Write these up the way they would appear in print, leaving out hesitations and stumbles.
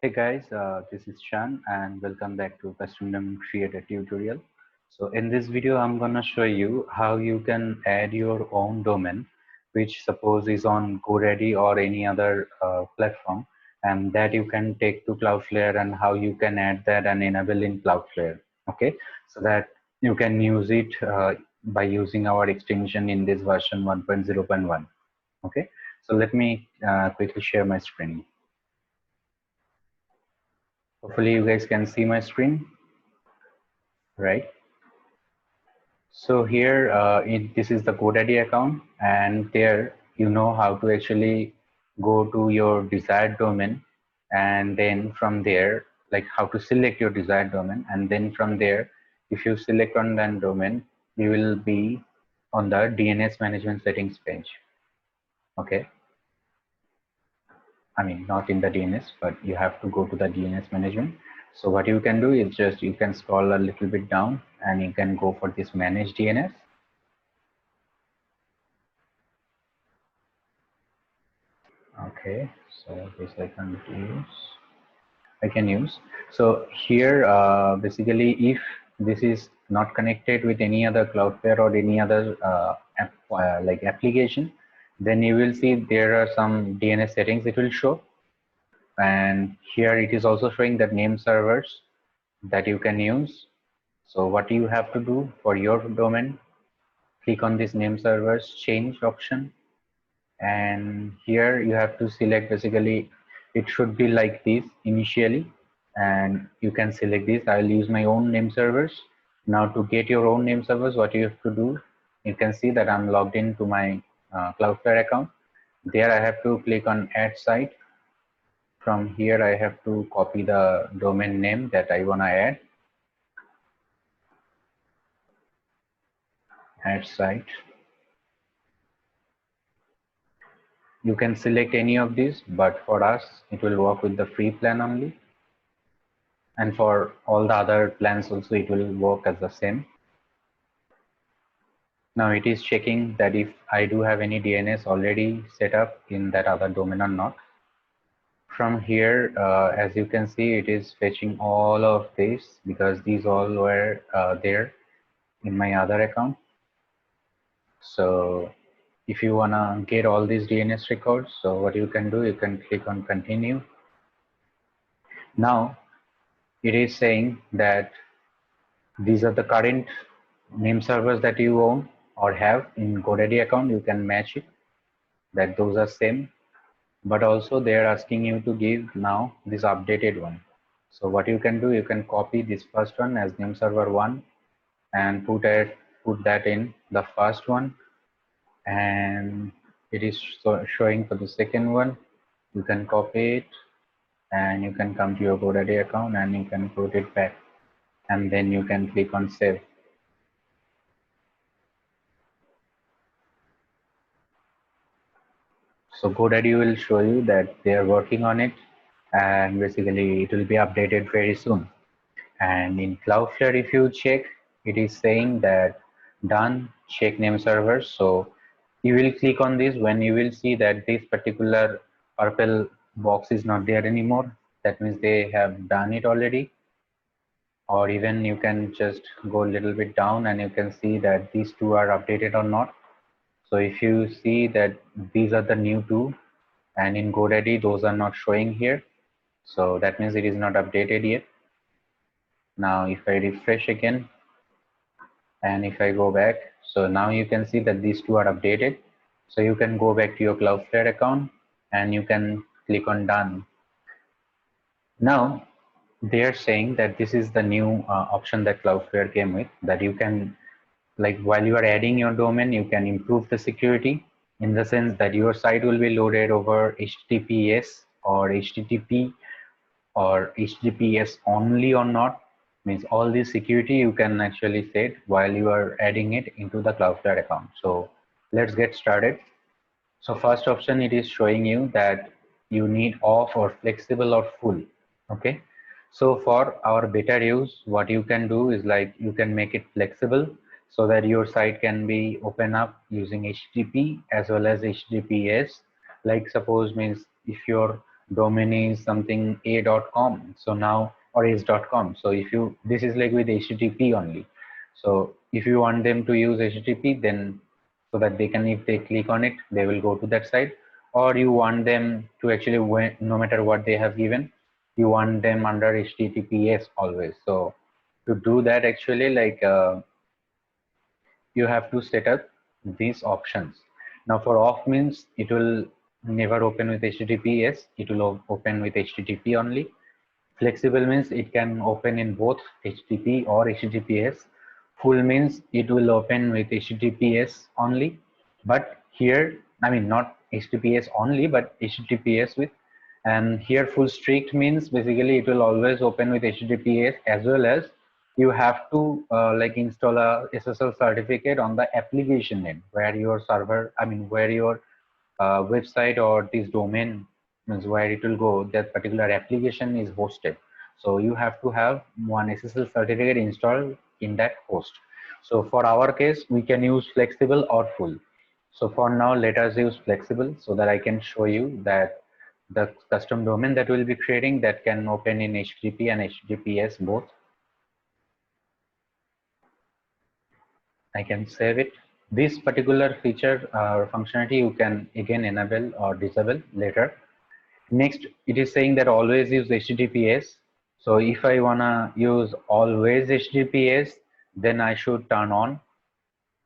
Hey guys, this is Chan and welcome back to Custom Creator tutorial. So in this video, I'm gonna show you how you can add your own domain, which suppose is on GoDaddy or any other platform, and that you can take to Cloudflare and how you can add that and enable in Cloudflare. Okay, so that you can use it by using our extension in this version 1.0.1. Okay, so let me quickly share my screen. Hopefully you guys can see my screen, right? So here, this is the GoDaddy account, and there you know how to actually go to your desired domain, and then from there, like how to select your desired domain, and then from there, if you select on that domain, you will be on the DNS management settings page. Okay, I mean not in the DNS, but you have to go to the DNS management. So what you can do is just you can scroll a little bit down and you can go for this manage DNS. Okay, so this I can use. So here, basically, if this is not connected with any other Cloudflare or any other like application, then you will see there are some DNS settings it will show. And here it is also showing that name servers that you can use. So what you have to do for your domain, click on this name servers change option, and here you have to select, basically it should be like this initially, and you can select this. I'll use my own name servers. Now to get your own name servers, what you have to do, you can see that I'm logged into my Cloudflare account. There I have to click on add site. From here I have to copy the domain name that I want to add site. You can select any of these, but for us it will work with the free plan only, and for all the other plans also it will work as the same. Now it is checking that if I do have any DNS already set up in that other domain or not. From here, as you can see, it is fetching all of this because these all were there in my other account. So if you wanna get all these DNS records, so what you can do, you can click on continue. Now it is saying that these are the current name servers that you own or have in GoDaddy account. You can match it, that those are same, but also they are asking you to give now this updated one. So what you can do, you can copy this first one as name server 1 and put that in the first one, and it is showing for the second one. You can copy it and you can come to your GoDaddy account and you can put it back, and then you can click on save. So GoDaddy will show you that they are working on it, and basically it will be updated very soon. And in Cloudflare, if you check, it is saying that done, check name servers. So you will click on this when you will see that this particular purple box is not there anymore. That means they have done it already. Or even you can just go a little bit down and you can see that these two are updated or not. So if you see that these are the new two, and in GoDaddy those are not showing here, so that means it is not updated yet. Now if I refresh again and if I go back, so now you can see that these two are updated. So you can go back to your Cloudflare account and you can click on done. Now they are saying that this is the new option that Cloudflare came with, that you can, like while you are adding your domain, you can improve the security in the sense that your site will be loaded over HTTPS or HTTP or HTTPS only or not. Means all this security you can actually set while you are adding it into the Cloudflare account. So let's get started. So first option, it is showing you that you need off or flexible or full. Okay. So for our better use, what you can do is like you can make it flexible so that your site can be open up using HTTP as well as HTTPS. Like suppose means if your domain is something a.com, so now, or is.com. So if you, this is like with HTTP only. So if you want them to use HTTP, then so that they can, if they click on it, they will go to that site. Or you want them to actually, no matter what they have given, you want them under HTTPS always. So to do that, actually, like you have to set up these options. Now for off means it will never open with HTTPS, it will open with HTTP only. Flexible means it can open in both HTTP or HTTPS. Full means it will open with HTTPS only. But here, I mean, not HTTPS only, but HTTPS with. And here full strict means basically it will always open with HTTPS, as well as you have to like install a SSL certificate on the application name where your server, I mean, where your website or this domain means where it will go, that particular application is hosted. So you have to have one SSL certificate installed in that host. So for our case, we can use flexible or full. So for now, let us use flexible so that I can show you that the custom domain that we'll be creating that can open in HTTP and HTTPS both. I can save it. This particular feature or functionality you can again enable or disable later. Next, it is saying that always use HTTPS. So if I wanna use always HTTPS, then I should turn on.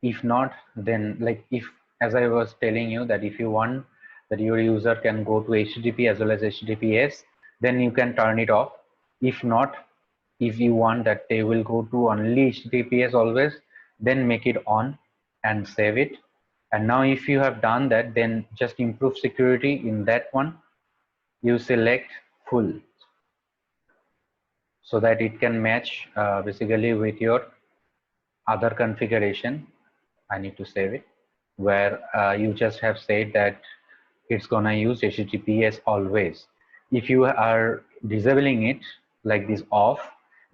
If not, then like if, as I was telling you, that if you want that your user can go to HTTP as well as HTTPS, then you can turn it off. If not, if you want that they will go to only HTTPS always, then make it on and save it. And now if you have done that, then just improve security in that one. You select full so that it can match basically with your other configuration. I need to save it, where you just have said that it's gonna use HTTPS always. If you are disabling it like this off,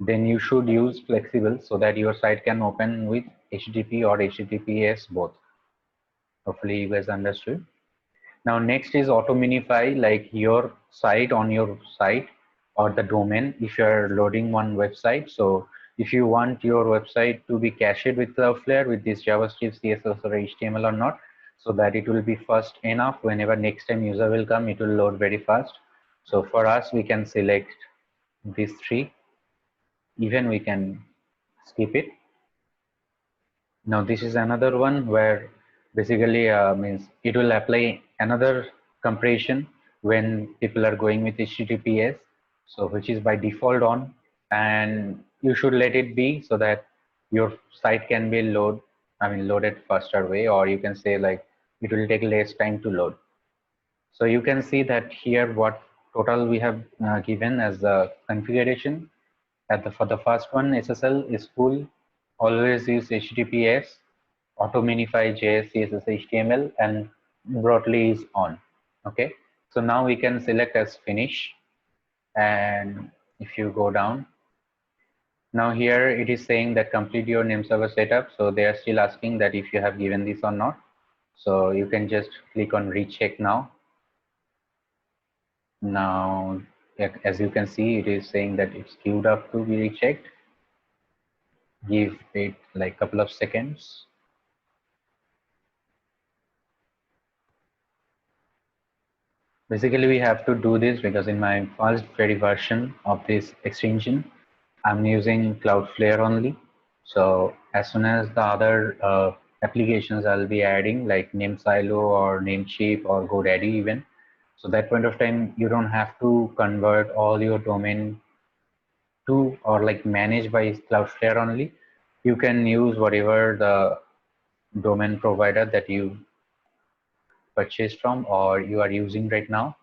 then you should use flexible so that your site can open with HTTP or HTTPS both. Hopefully you guys understood. Now next is auto minify, like your site on your site or the domain if you're loading one website. So if you want your website to be cached with Cloudflare with this JavaScript, CSS or HTML or not, so that it will be fast enough whenever next time user will come, it will load very fast. So for us, we can select these three. Even we can skip it. Now this is another one where basically means it will apply another compression when people are going with HTTPS, so which is by default on, and you should let it be so that your site can be loaded faster way, or you can say like it will take less time to load. So you can see that here what total we have given as the configuration. For the first one, SSL is full, always use HTTPS, auto minify JS, CSS, HTML, and broadly is on. Okay, so now we can select as finish, and if you go down, now here it is saying that complete your name server setup. So they are still asking that if you have given this or not. So you can just click on recheck now. Now, as you can see, it is saying that it's queued up to be rechecked. Give it like a couple of seconds. Basically, we have to do this because in my first very version of this extension, I'm using Cloudflare only. So as soon as the other applications I'll be adding like NameSilo or Namecheap or GoDaddy even, so that point of time, you don't have to convert all your domain to or like managed by Cloudflare only. You can use whatever the domain provider that you purchased from or you are using right now.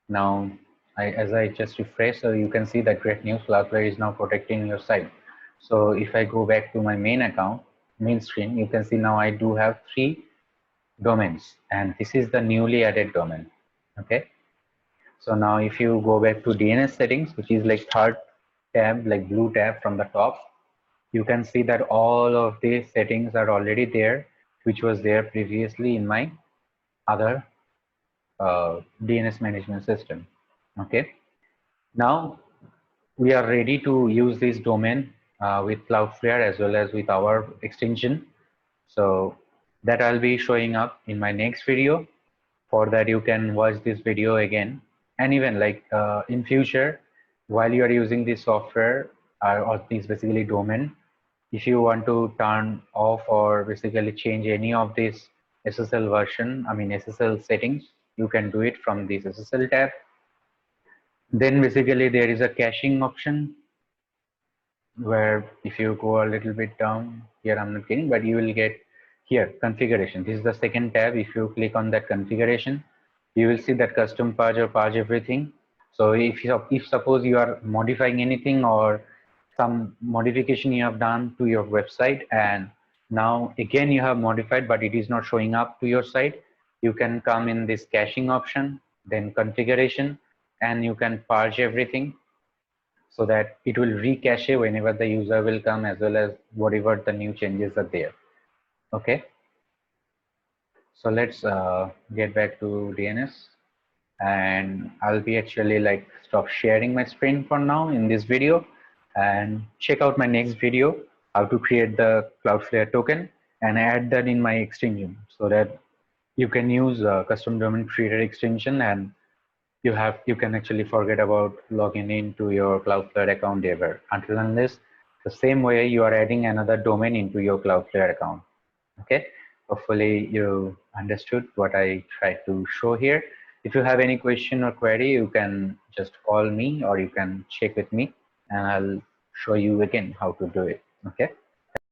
Now, as I just refresh, so you can see that great news, Cloudflare is now protecting your site. So if I go back to my main account, main screen, you can see now I do have 3 domains, and this is the newly added domain. Okay. So now if you go back to DNS settings, which is like third tab, like blue tab from the top, you can see that all of these settings are already there, which was there previously in my other DNS management system. Okay. Now we are ready to use this domain with Cloudflare as well as with our extension. So that I'll be showing up in my next video. For that, you can watch this video again. And even like in future, while you are using this software or this basically domain, if you want to turn off or basically change any of this SSL version, I mean SSL settings, you can do it from this SSL tab. Then basically there is a caching option where if you go a little bit down here, I'm not kidding, but you will get here configuration. This is the second tab. If you click on that configuration, you will see that custom purge or purge everything. So if suppose you are modifying anything or some modification you have done to your website and now again you have modified but it is not showing up to your site, you can come in this caching option, then configuration, and you can purge everything so that it will recache whenever the user will come as well as whatever the new changes are there. Okay, so let's get back to DNS, and I'll be actually like stop sharing my screen for now in this video and check out my next video how to create the Cloudflare token and add that in my extension so that you can use custom domain creator extension and you can actually forget about logging into your Cloudflare account ever until unless the same way you are adding another domain into your Cloudflare account. Okay, hopefully you understood what I tried to show here. If you have any question or query, you can just call me or you can check with me and I'll show you again how to do it. Okay.